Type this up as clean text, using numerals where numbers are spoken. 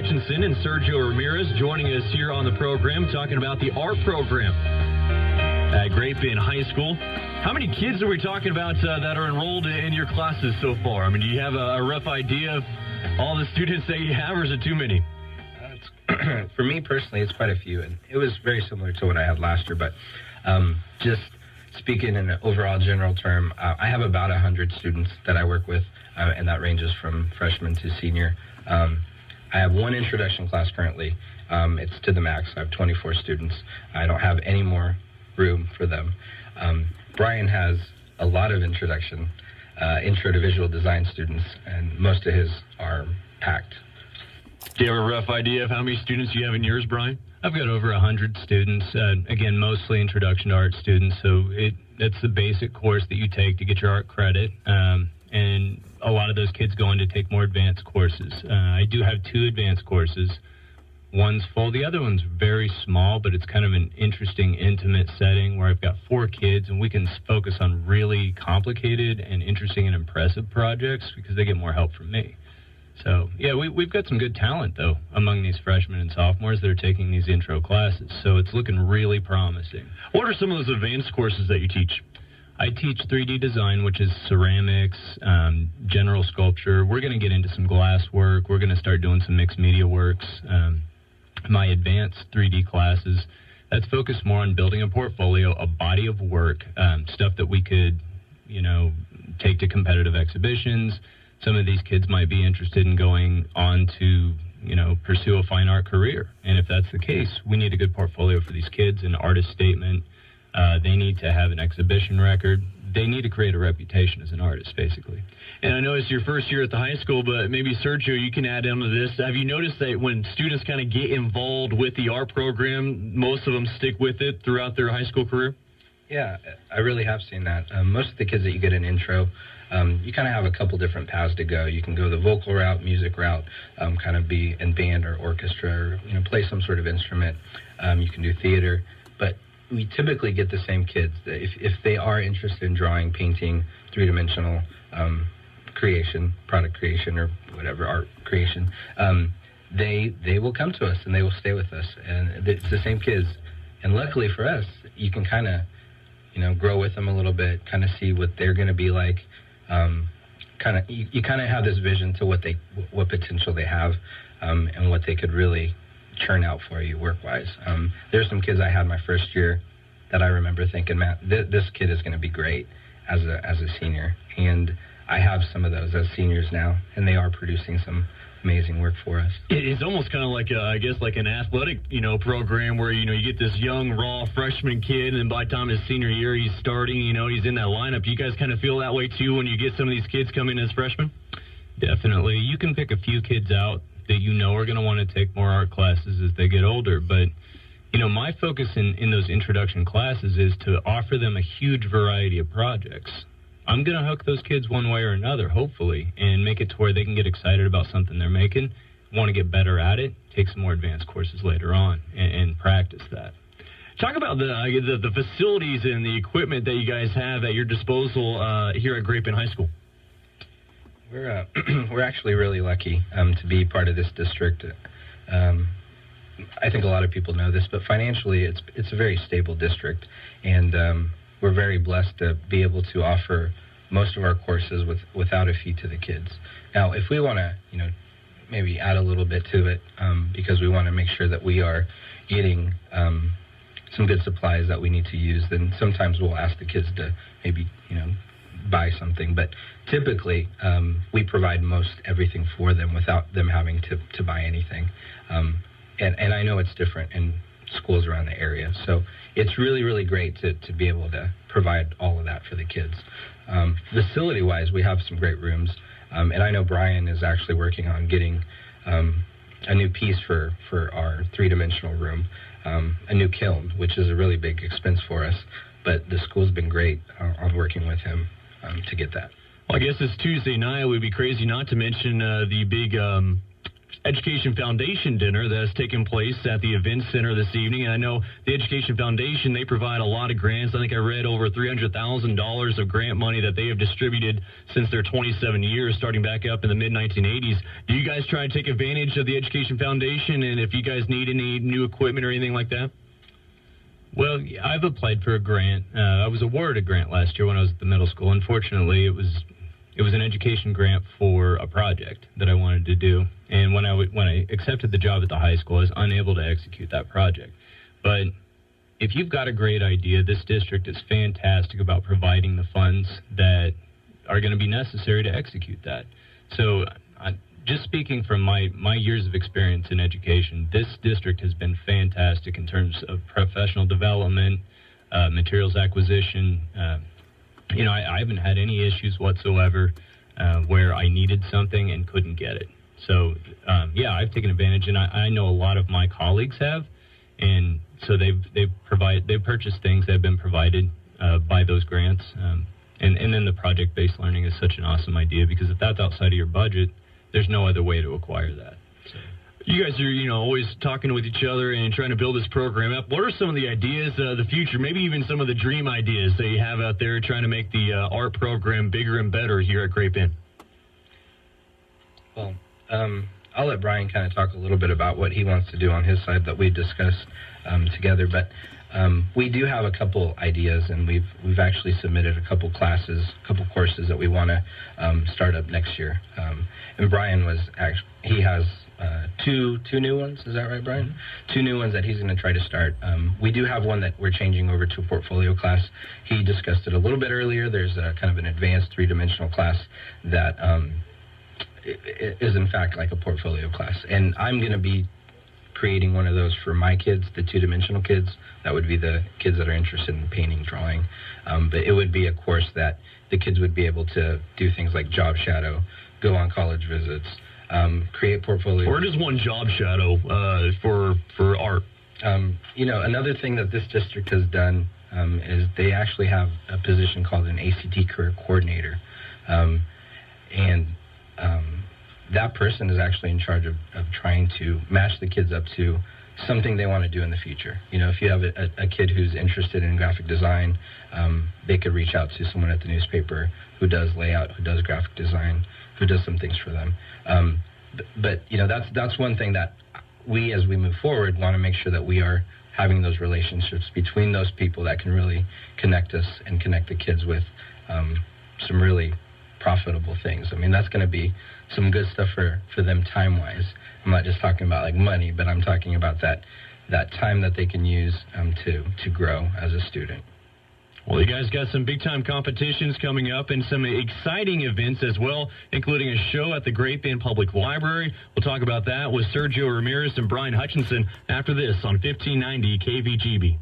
Hutchinson and Sergio Ramirez joining us here on the program, talking about the art program at Great Bend High School. How many kids are we talking about that are enrolled in your classes so far? I mean, do you have a rough idea of all the students that you have, or is it too many? For me personally, it's quite a few, and it was very similar to what I had last year, but just speaking in an overall general term, I have about 100 students that I work with, and that ranges from freshman to senior. I have one introduction class currently. It's to the max. I have 24 students. I don't have any more room for them. Brian has a lot of intro to visual design students, and most of his are packed. Do you have a rough idea of how many students you have in yours, Brian? I've got over 100 students, again, mostly introduction to art students, so that's the basic course that you take to get your art credit, and a lot of those kids go on to take more advanced courses. I do have 2 advanced courses. One's full, the other one's very small, but it's kind of an interesting, intimate setting where I've got 4 kids, and we can focus on really complicated and interesting and impressive projects because they get more help from me. So, yeah, we've got some good talent, though, among these freshmen and sophomores that are taking these intro classes. So it's looking really promising. What are some of those advanced courses that you teach? I teach 3D design, which is ceramics, general sculpture. We're going to get into some glass work. We're going to start doing some mixed media works. My advanced 3D classes, that's focused more on building a portfolio, a body of work, stuff that we could, take to competitive exhibitions. Some of these kids might be interested in going on to, pursue a fine art career. And if that's the case, we need a good portfolio for these kids, an artist statement. They need to have an exhibition record. They need to create a reputation as an artist, basically. And I know it's your first year at the high school, but maybe, Sergio, you can add into this. Have you noticed that when students kind of get involved with the art program, most of them stick with it throughout their high school career? Yeah, I really have seen that. Most of the kids that you get in intro, you kind of have a couple different paths to go. You can go the vocal route, music route, kind of be in band or orchestra, or, play some sort of instrument. You can do theater, but we typically get the same kids. If they are interested in drawing, painting, three-dimensional creation, product creation, or whatever, art creation, they will come to us and they will stay with us. And it's the same kids. And luckily for us, you can kind of, grow with them a little bit, kind of see what they're going to be like. You kind of have this vision to what potential they have, and what they could really churn out for you work-wise. There's some kids I had my first year that I remember thinking, man, this kid is going to be great as a senior. And I have some of those as seniors now, and they are producing some amazing work for us. It's almost kind of like, like an athletic, program where, you get this young, raw freshman kid, and by the time his senior year, he's starting, he's in that lineup. You guys kind of feel that way, too, when you get some of these kids coming as freshmen? Definitely. You can pick a few kids out that are going to want to take more art classes as they get older, but, my focus in those introduction classes is to offer them a huge variety of projects. I'm going to hook those kids one way or another, hopefully, and make it to where they can get excited about something they're making, want to get better at it, take some more advanced courses later on, and practice that. Talk about the facilities and the equipment that you guys have at your disposal here at Great Bend High School. We're actually really lucky to be part of this district. I think a lot of people know this, but financially it's a very stable district, and we're very blessed to be able to offer most of our courses without a fee to the kids. Now, if we want to, maybe add a little bit to it, because we want to make sure that we are getting some good supplies that we need to use, then sometimes we'll ask the kids to maybe, buy something. But typically, we provide most everything for them without them having to buy anything. And I know it's different in schools around the area. So it's really, really great to be able to provide all of that for the kids. Facility-wise, we have some great rooms. And I know Brian is actually working on getting a new piece for our three-dimensional room, a new kiln, which is a really big expense for us. But the school's been great on working with him to get that. Well, I guess it's Tuesday night. It would be crazy not to mention the big Education Foundation dinner that's taking place at the Event Center this evening. And I know the Education Foundation, they provide a lot of grants. I think I read over $300,000 of grant money that they have distributed since their 27 years, starting back up in the mid-1980s. Do you guys try to take advantage of the Education Foundation, and if you guys need any new equipment or anything like that? Well, I've applied for a grant. I was awarded a grant last year when I was at the middle school. Unfortunately, it was an education grant for a project that I wanted to do. And when I accepted the job at the high school, I was unable to execute that project. But if you've got a great idea, this district is fantastic about providing the funds that are going to be necessary to execute that. So just speaking from my years of experience in education, this district has been fantastic in terms of professional development, materials acquisition. I haven't had any issues whatsoever where I needed something and couldn't get it. So, I've taken advantage, and I know a lot of my colleagues have, and so they've purchased things that have been provided by those grants. And then the project-based learning is such an awesome idea, because if that's outside of your budget, there's no other way to acquire that. So. You guys are, always talking with each other and trying to build this program up. What are some of the ideas of the future, maybe even some of the dream ideas that you have out there trying to make the art program bigger and better here at Great Bend? Well, I'll let Brian kind of talk a little bit about what he wants to do on his side that we discussed together. But we do have a couple ideas, and we've actually submitted a couple courses that we want to start up next year. And Brian he has two new ones. Is that right, Brian? Mm-hmm. 2 new ones that he's going to try to start. We do have one that we're changing over to a portfolio class. He discussed it a little bit earlier. There's a kind of an advanced 3-dimensional class that is in fact like a portfolio class. And I'm going to be creating one of those for my kids, the 2-dimensional kids. That would be the kids that are interested in painting, drawing. But it would be a course that the kids would be able to do things like job shadow, go on college visits, create portfolios. Where does one job shadow for art? Another thing that this district has done is they actually have a position called an ACT career coordinator. That person is actually in charge of trying to match the kids up to something they want to do in the future. If you have a kid who's interested in graphic design, they could reach out to someone at the newspaper who does layout, who does graphic design, who does some things for them. But that's one thing that we, as we move forward, want to make sure that we are having those relationships between those people that can really connect us and connect the kids with some really profitable things. I mean, that's going to be some good stuff for them time-wise. I'm not just talking about like money, but I'm talking about that time that they can use to grow as a student. Well, you guys got some big-time competitions coming up and some exciting events as well, including a show at the Great Bend Public Library. We'll talk about that with Sergio Ramirez and Brian Hutchinson after this on 1590 KVGB.